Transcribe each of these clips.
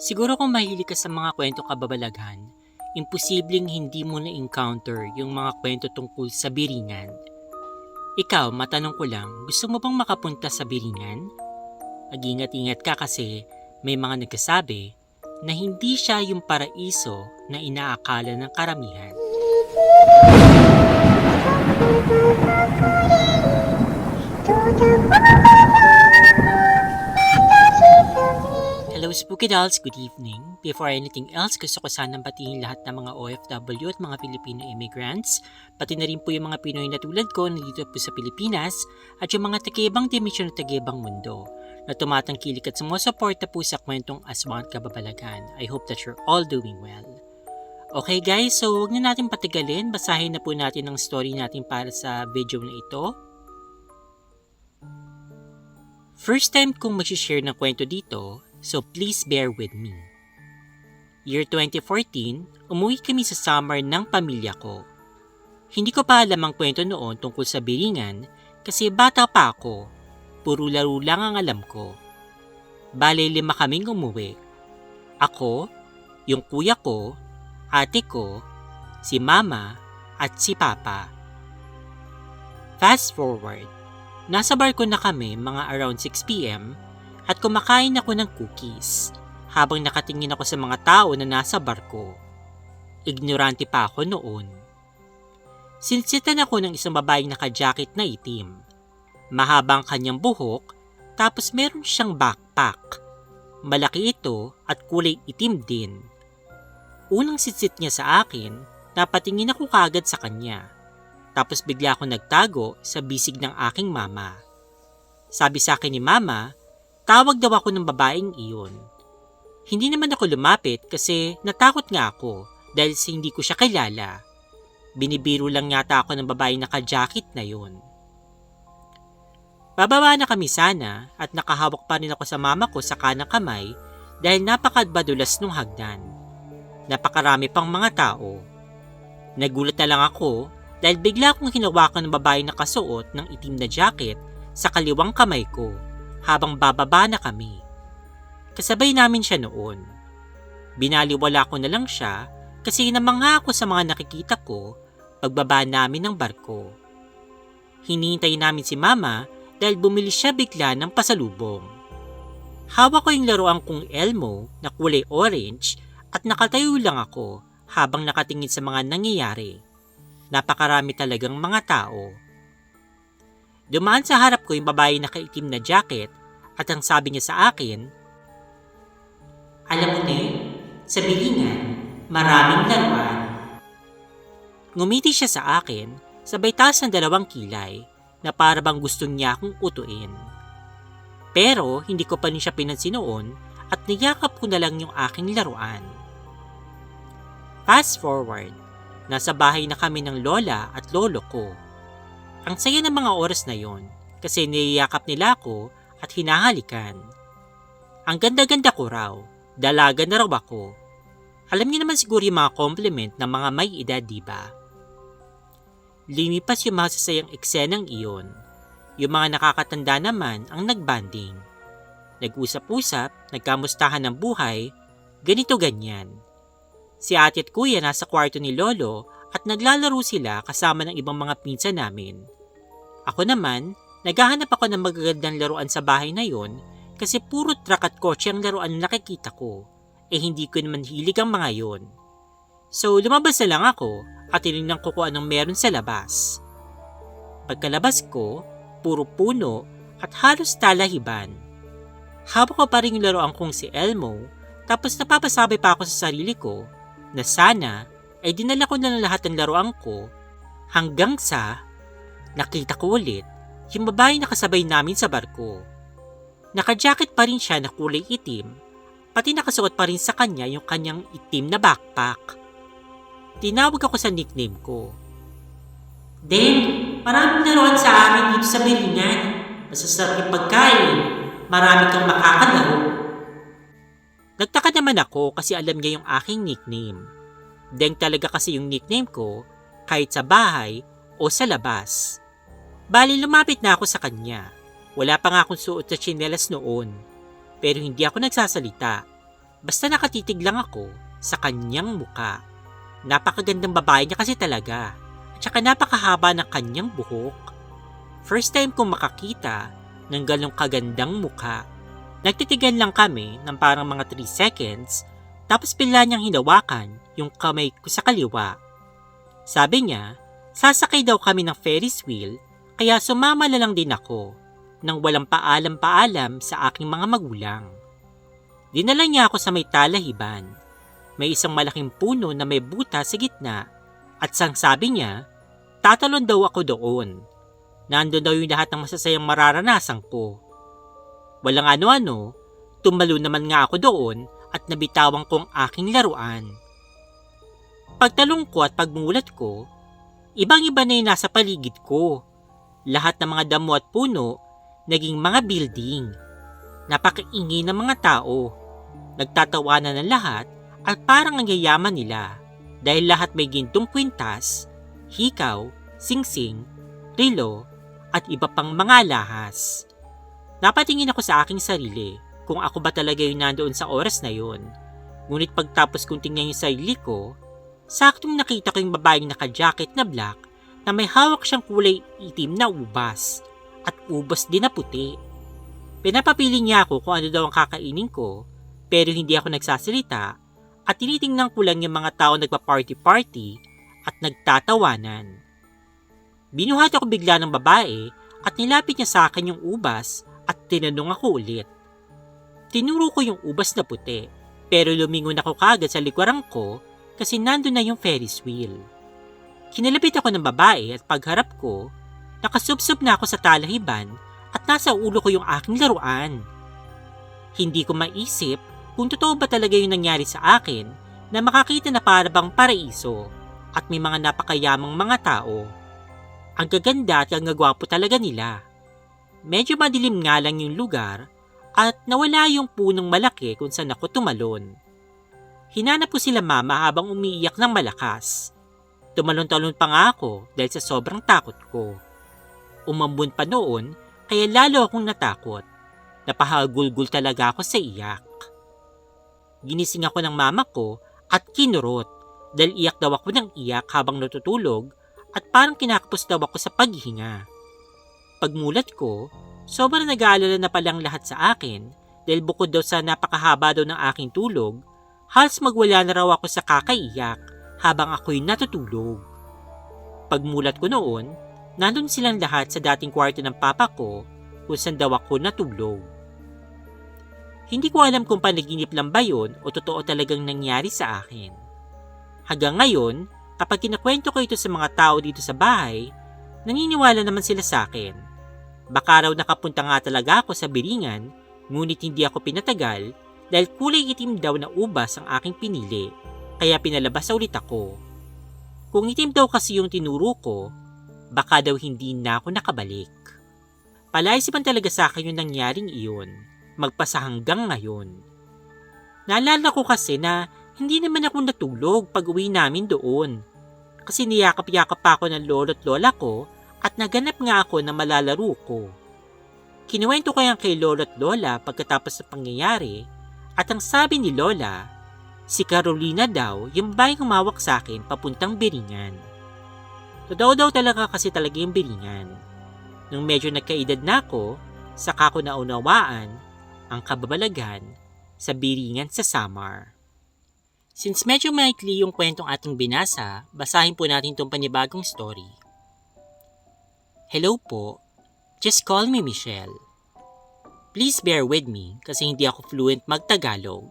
Siguro kung mahilig ka sa mga kwentong kababalaghan, imposibleng hindi mo na-encounter yung mga kwento tungkol sa Biringan. Ikaw, matanong ko lang, gusto mo bang makapunta sa Biringan? Mag-ingat-ingat ka kasi may mga nagkasabi na hindi siya yung paraiso na inaakala ng karamihan. Hello Spooky Dolls, good evening. Before anything else, gusto ko sanang batiin lahat ng mga OFW at mga Filipino immigrants, pati na rin po yung mga Pinoy na tulad ko na dito po sa Pilipinas at yung mga taga-ibang dimension at taga-ibang mundo na tumatangkilik at sumusuporta po sa kwentong Aswang at Kababalaghan. I hope that you're all doing well. Okay guys, so huwag na natin patigalin, basahin na po natin ang story natin para sa video na ito. First time kong mag-share ng kwento dito, so please bear with me. Year 2014, umuwi kami sa summer ng pamilya ko. Hindi ko pa alam ang kwento noon tungkol sa Biringan kasi bata pa ako. Puro laro lang ang alam ko. Bale 5 kaming umuwi. Ako, yung kuya ko, ate ko, si mama, at si papa. Fast forward, nasa bar ko na kami mga around 6 p.m. at kumakain ako ng cookies habang nakatingin ako sa mga tao na nasa bar ko. Ignorante pa ako noon. Sinsitan ako ng isang babaeng naka-jacket na itim. Mahabang kanyang buhok, tapos meron siyang backpack. Malaki ito at kulay itim din. Unang sitsit niya sa akin, napatingin ako kagad sa kanya. Tapos bigla ako nagtago sa bisig ng aking mama. Sabi sa akin ni mama, tawag daw ako ng babaeng iyon. Hindi naman ako lumapit kasi natakot nga ako dahil hindi ko siya kilala. Binibiro lang yata ako ng babaeng naka-jacket na yun. Bababa na kami sana at nakahawak pa rin ako sa mama ko sa kanang kamay dahil napakabadulas nung hagdan. Napakarami pang mga tao. Nagulat na lang ako dahil bigla akong hinawakan ng babaeng nakasuot ng itim na jacket sa kaliwang kamay ko habang bababa na kami. Kasabay namin siya noon. Binaliwala ko na lang siya kasi namangha ako sa mga nakikita ko pagbaba namin ng barko. Hinihintay namin si mama dahil bumili siya bigla ng pasalubong. Hawak ko yung laruan kong Elmo na kulay orange at nakatayo lang ako habang nakatingin sa mga nangyayari. Napakarami talagang mga tao. Dumaan sa harap ko yung babae na nakaitim na jacket at ang sabi niya sa akin, "Alam mo na, sa Biringan, maraming laruan." Ngumiti siya sa akin, sabay taas ng 2 kilay na para bang gusto niya akong utuin. Pero hindi ko pa rin siya pinansin noon at niyakap ko na lang yung aking laruan. Fast forward, nasa bahay na kami ng lola at lolo ko. Ang saya ng mga oras na yon kasi niyayakap nila ako at hinahalikan. Ang ganda-ganda ko raw, dalaga na raw ako. Alam niyo naman siguro yung mga compliment ng mga may edad, diba? Limipas yung masasayang eksenang iyon. Yung mga nakakatanda naman ang nagbanding. Nag-usap-usap, nagkamustahan ng buhay, ganito-ganyan. Si ate at kuya nasa kwarto ni lolo at naglalaro sila kasama ng ibang mga pinsan namin. Ako naman, naghahanap ako ng magagandang laruan sa bahay na yon kasi puro truck at kotse ang laruan na nakikita ko. Hindi ko naman hilig ang mga yon. So lumabas na lang ako at tinignan ko kung anong meron sa labas. Pagkalabas ko, puro puno at halos talahiban. Hawak ko pa rin yung laruan kong si Elmo tapos napapasabi pa ako sa sarili ko na sana ay dinala ko na ng lahat ng laruan ko hanggang sa nakita ko ulit yung babae na kasabay namin sa barko. Naka-jacket pa rin siya na kulay itim, pati nakasuot pa rin sa kanya yung kanyang itim na backpack. Tinawag ako sa nickname ko. "Deng, maraming laruan sa amin dito sa Biringan. Masasarap yung pagkain. Marami kang makakalaro." Nagtaka naman ako kasi alam niya yung aking nickname. Deng talaga kasi yung nickname ko kahit sa bahay o sa labas. Bali lumapit na ako sa kanya. Wala pa nga akong suot sa tsinelas noon. Pero hindi ako nagsasalita. Basta nakatitig lang ako sa kanyang muka. Napakagandang babae niya kasi talaga. At saka napakahaba ng kanyang buhok. First time kong makakita ng ganong kagandang muka. Nagtitigan lang kami ng parang mga 3 seconds tapos bigla niyang hinawakan yung kamay ko sa kaliwa. Sabi niya, sasakay daw kami ng Ferris wheel kaya sumama na lang din ako nang walang paalam-paalam sa aking mga magulang. Dinala niya ako sa may talahiban. May isang malaking puno na may buta sa gitna at sang sabi niya, tatalon daw ako doon. Nandun daw yung lahat ng masasayang mararanasan ko. Walang ano-ano, tumalo naman nga ako doon at nabitawan ko ang aking laruan. Pagtalong ko at pagmulat ko, ibang-iba na yung nasa paligid ko. Lahat ng mga damo at puno, naging mga building. Napakaingay ng mga tao. Nagtatawanan ng lahat at parang ang yayaman nila dahil lahat may gintong kwintas, hikaw, singsing, rilo, at iba pang mga alahas. Napatingin ako sa aking sarili kung ako ba talaga yung nandoon sa oras na yon. Ngunit pagtapos kong tingnan yung sarili ko, saktong nakita ko yung babaeng naka-jacket na black na may hawak siyang kulay itim na ubas at ubas din na puti. Pinapapili niya ako kung ano daw ang kakainin ko pero hindi ako nagsasalita at tinitingnan ko lang yung mga tao nagpa-party-party at nagtatawanan. Binuhat ako bigla ng babae at nilapit niya sa akin yung ubas at tinanong ako ulit. Tinuro ko yung ubas na puti pero lumingon ako kaagad sa likuran ko kasi nandun na yung Ferris wheel. Kinalapit ako ng babae at pagharap ko, nakasubsob na ako sa talahiban at nasa ulo ko yung aking laruan. Hindi ko maisip kung totoo ba talaga yung nangyari sa akin na makakita na para bang paraiso at may mga napakayamang mga tao. Ang gaganda at ang gagwapo talaga nila. Medyo madilim nga lang yung lugar at nawala yung punong malaki kung saan ako tumalon. Hinanap ko sila mama habang umiiyak ng malakas. Tumalon-talon pa nga ako dahil sa sobrang takot ko. Umambon pa noon kaya lalo akong natakot. Napahagulgul talaga ako sa iyak. Ginising ako ng mama ko at kinurot dahil iyak daw ako ng iyak habang natutulog at parang kinakapos daw ako sa paghihinga. Pagmulat ko, sobrang nag-aalala na palang lahat sa akin dahil bukod daw sa napakahaba daw ng aking tulog, halos magwala na raw ako sa kakaiyak habang ako'y natutulog. Pagmulat ko noon, nandun silang lahat sa dating kwarto ng papa ko kung saan daw ako natulog. Hindi ko alam kung panaginip lang ba yun o totoo talagang nangyari sa akin. Hanggang ngayon, kapag kinakwento ko ito sa mga tao dito sa bahay, naniniwala naman sila sa akin. Baka raw nakapunta nga talaga ako sa Biringan, ngunit hindi ako pinatagal dahil kulay itim daw na ubas ang aking pinili, kaya pinalabas ulit ako. Kung itim daw kasi yung tinuro ko, baka daw hindi na ako nakabalik. Palaisipan talaga sa akin yung nangyaring iyon, magpasa hanggang ngayon. Naalala ko kasi na hindi naman ako natulog pag uwi namin doon. Kasi niyakap-yakap pa ako ng lolo't lola ko at naganap nga ako na malalaro ko. Kinuwento ko yan kay lolo't lola pagkatapos ng pangyayari at ang sabi ni lola, si Carolina daw yung babaeng humawak sa akin papuntang Biringan. Totoo daw talaga kasi talaga yung Biringan. Nung medyo nagkaedad na ako, saka ko naunawaan ang kababalagan sa Biringan sa Samar. Since medyo maikli yung kwentong ating binasa, basahin po natin itong panibagong story. Hello po, just call me Michelle. Please bear with me kasi hindi ako fluent mag-Tagalog.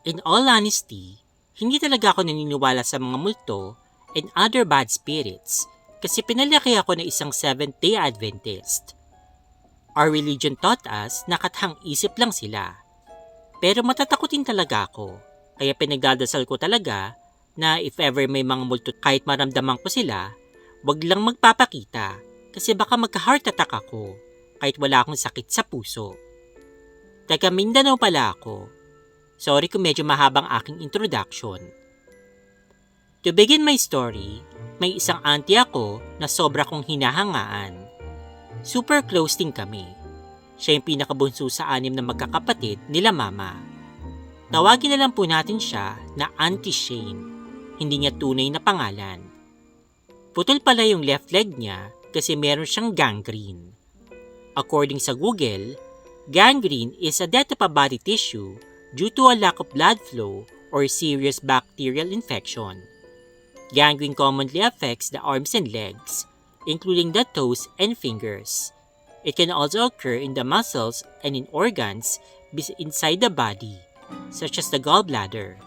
In all honesty, hindi talaga ako naniniwala sa mga multo and other bad spirits kasi pinalaki ako na isang Seventh-day Adventist. Our religion taught us na kathang isip lang sila. Pero matatakotin talaga ako. Kaya pinagdadasal ko talaga na if ever may mga multo kahit maramdaman ko sila, wag lang magpapakita kasi baka magka-heart attack ako kahit wala akong sakit sa puso. Taga Mindanao pala ako. Sorry kung medyo mahabang aking introduction. To begin my story, may isang auntie ako na sobra kong hinahangaan. Super close din kami. Siya yung pinakabunso sa 6 na magkakapatid nila mama. Tawagin na lang po natin siya na Auntie Shane. Hindi niya tunay na pangalan. Putol pala yung left leg niya kasi meron siyang gangrene. According sa Google, gangrene is a death of a body tissue due to a lack of blood flow or serious bacterial infection. Gangrene commonly affects the arms and legs, including the toes and fingers. It can also occur in the muscles and in organs inside the body, such as the gallbladder.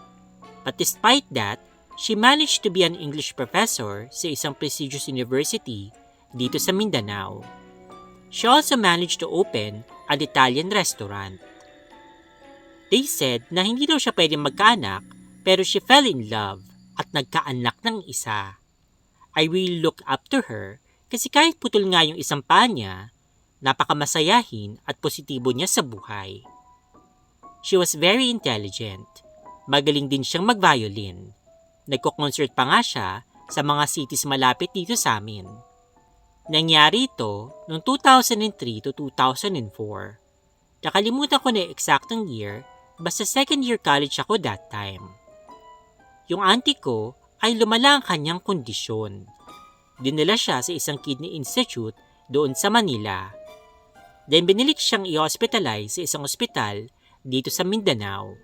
But despite that, she managed to be an English professor sa isang prestigious university dito sa Mindanao. She also managed to open an Italian restaurant. They said na hindi daw siya pwedeng magkaanak pero she fell in love at nagkaanak ng isa. I really look up to her kasi kahit putol nga yung isang paa niya, napakamasayahin at positibo niya sa buhay. She was very intelligent. Magaling din siyang mag-violin. Nagko-concert pa nga siya sa mga cities malapit dito sa amin. Nangyari ito noong 2003 to 2004. Nakalimutan ko na yung eksaktong year, basta second year college ako that time. Yung auntie ko ay lumala ang kanyang kondisyon. Dinala siya sa isang kidney institute doon sa Manila. Then binilik siyang i-hospitalize sa isang ospital dito sa Mindanao.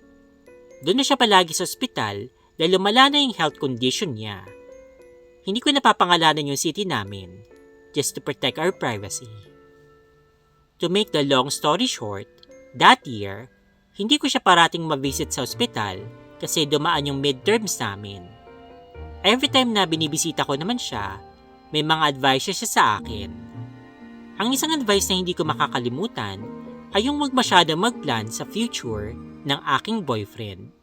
Doon na siya palagi sa ospital dahil lumala na yung health condition niya. Hindi ko napapangalanan yung city namin just to protect our privacy. To make the long story short, that year, hindi ko siya parating ma-visit sa ospital kasi dumaan yung midterms namin. Every time na binibisita ko naman siya, may mga advices siya sa akin. Ang isang advice na hindi ko makakalimutan ay yung wag masyadong mag-plan sa future ng aking boyfriend.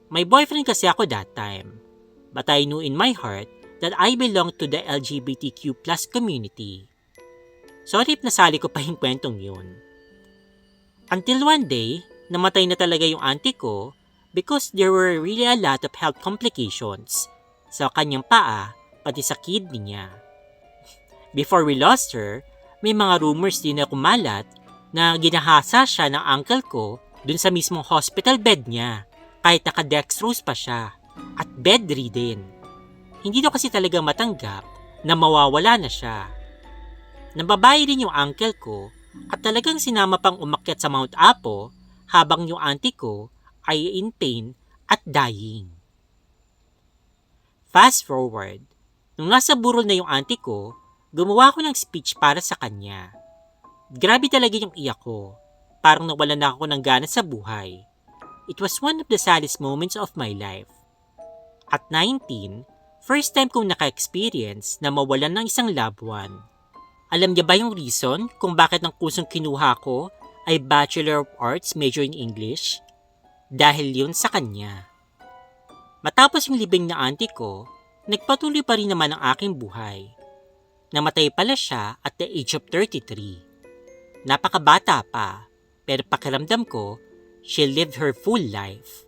May boyfriend kasi ako that time, but I knew in my heart that I belong to the LGBTQ+ community. Sorry if nasali ko pa yung kwentong yun. Until one day, namatay na talaga yung auntie ko because there were really a lot of health complications sa kanyang paa pati sa kidney niya. Before we lost her, may mga rumors din na kumalat na ginahasa siya ng uncle ko dun sa mismong hospital bed niya kahit naka-dextrose pa siya at bedridden. Hindi daw kasi talaga matanggap na mawawala na siya. Nababae din yung uncle ko at talagang sinama pang umakyat sa Mount Apo habang yung auntie ko ay in pain at dying. Fast forward, nung nasa burol na yung auntie ko, gumawa ko ng speech para sa kanya. Grabe talaga yung iyak ko. Parang nawalan na ako ng gana sa buhay. It was one of the saddest moments of my life. At 19, first time kong naka-experience na mawalan ng isang loved one. Alam niya ba yung reason kung bakit ang kursong kinuha ko ay Bachelor of Arts major in English? Dahil yun sa kanya. Matapos yung libing na auntie ko, nagpatuloy pa rin naman ang aking buhay. Namatay pala siya at the age of 33. Napakabata pa, pero pakiramdam ko, she lived her full life.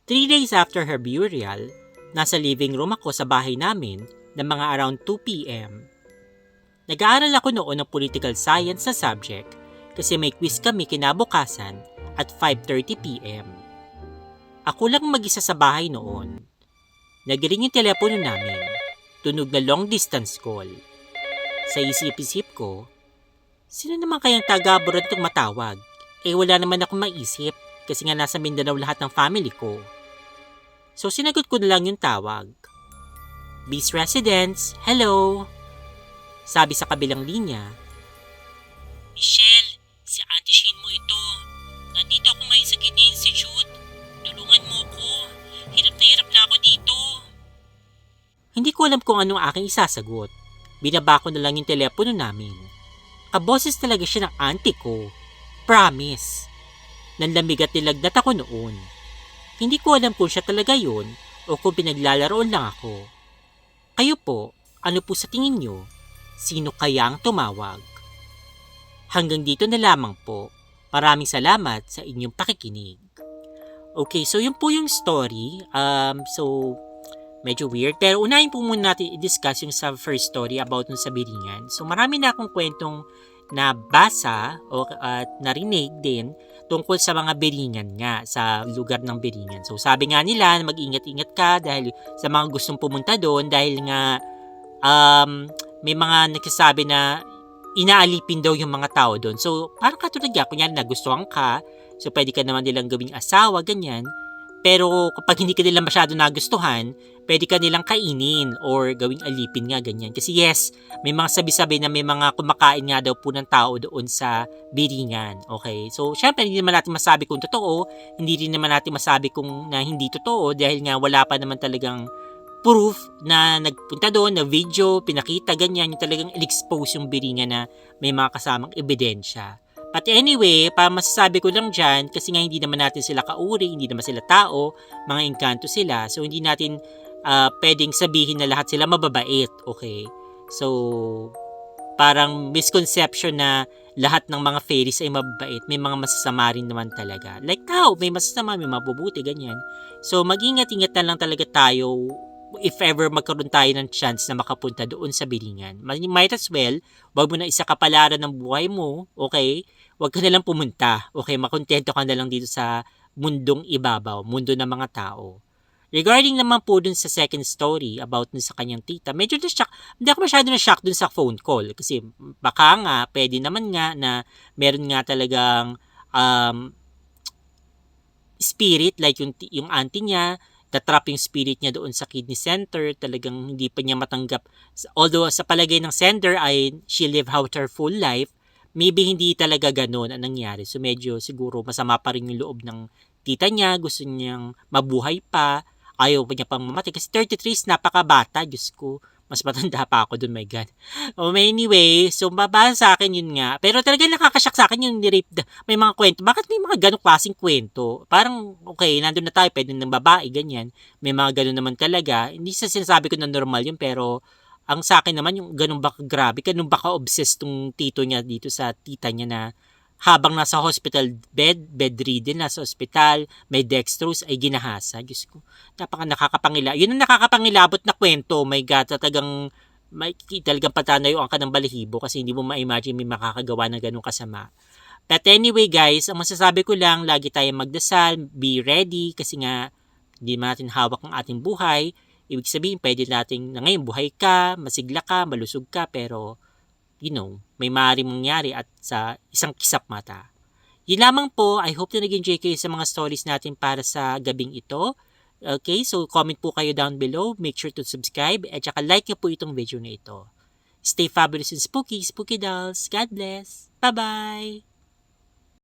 3 days after her burial, nasa living room ako sa bahay namin na mga around 2 p.m. Nag-aaral ako noon ng political science na subject kasi may quiz kami kinabukasan at 5:30 p.m. Ako lang mag-isa sa bahay noon. Nagring yung telepono namin. Tunog na long distance call. Sa isip-isip ko, sino naman kayang taga-abroad itong matawag? Wala naman akong maisip kasi nga nasa Mindanao lahat ng family ko. So sinagot ko na lang yung tawag. Beast Residence, hello? Sabi sa kabilang linya, Michelle, si Auntie Shane mo ito. Nandito ako ngayon sa Kidney Institute. Tulungan mo ko. Hirap na ako dito. Hindi ko alam kung anong aking isasagot. Binaba ko na lang yung telepono namin. Kaboses talaga siya ng auntie ko. Promise. Nanlamig at nilagnat ako noon. Hindi ko alam kung siya talaga yun o kung pinaglalaroon lang ako. Kayo po, ano po sa tingin nyo? Sino kaya ang tumawag? Hanggang dito na lamang po. Maraming salamat sa inyong pakikinig. Okay, so yun po yung story. So medyo weird. Pero unahin po muna natin i-discuss yung sa first story about yung sa Biringan. So marami na akong kwentong nabasa o narinig din tungkol sa mga beringan nga, sa lugar ng beringan. So sabi nga nila na mag-ingat-ingat ka dahil sa mga gustong pumunta doon dahil nga may mga nagsasabi na inaalipin daw yung mga tao doon. So parang katulad nga, kunyari nagustuhan ka, so pwede ka naman nilang gawing asawa, ganyan. Pero kapag hindi ka nila masyado nagustuhan, pwede ka nilang kainin or gawing alipin nga, ganyan. Kasi yes, may mga sabi-sabi na may mga kumakain nga daw po ng tao doon sa biringan. Okay? So, syempre, hindi naman natin masabi kung totoo. Hindi rin naman natin masabi kung na hindi totoo dahil nga wala pa naman talagang proof na nagpunta doon, na video, pinakita, ganyan. Yung talagang in-expose yung biringan na may mga kasamang ebidensya. But anyway, masasabi ko lang dyan, kasi nga hindi naman natin sila kauri, hindi naman sila tao, mga engkanto sila. So, hindi natin pwedeng sabihin na lahat sila mababait, okay? So, parang misconception na lahat ng mga fairies ay mababait. May mga masasama rin naman talaga. Like tao, may masasama, may mabubuti, ganyan. So, mag-ingat-ingat na lang talaga tayo if ever magkaroon tayo ng chance na makapunta doon sa biringan. Might as well, wag mo na isa kapalaran ng buhay mo, okay? Wag ka na lang pumunta, okay? Makontento ka na lang dito sa mundong ibabaw, mundo ng mga tao. Regarding naman po dun sa second story about dun sa kanyang tita, medyo na-shock. Hindi ako masyado na-shock dun sa phone call kasi baka nga, pwede naman nga na meron nga talagang spirit like yung auntie niya, na-trap yung spirit niya doon sa kidney center, talagang hindi pa niya matanggap. Although sa palagay ng sender ay she live out her full life, maybe hindi talaga ganun ang nangyari. So medyo siguro masama pa rin yung loob ng tita niya, gusto niyang mabuhay pa, ayaw pa niya pang mamatay. Kasi 33 is napakabata, Diyos ko. Mas matanda pa ako dun, my God. Anyway, so babasa sa akin yun nga. Pero talaga nakakashock sa akin yung ni-rape. May mga kwento. Bakit may mga ganong klaseng kwento? Parang, okay, nandun na tayo, pwede ng babae, ganyan. May mga ganon naman talaga. Hindi sa sinasabi ko na normal yun, pero ang sa akin naman, yung ganun baka grabe, ganun baka obsessed tong tito niya dito sa tita niya na habang nasa hospital bedridden, nasa hospital, may dextrose, ay ginahasa. Diyos ko, nakakapangila. Yun ang nakakapangilabot na kwento. My God, talagang patanayo ang ka ng balahibo kasi hindi mo ma-imagine may makakagawa ng ganung kasama. But anyway guys, ang masasabi ko lang, lagi tayong magdasal, be ready kasi nga hindi natin hawak ang ating buhay. Ibig sabihin, pwede natin na ngayon buhay ka, masigla ka, malusog ka, pero may maaaring mangyari at sa isang kisap mata. Yun lamang po, I hope na nag-enjoy kayo sa mga stories natin para sa gabing ito. Okay, so comment po kayo down below, make sure to subscribe, at saka like nyo po itong video na ito. Stay fabulous and spooky, spooky dolls. God bless. Bye-bye!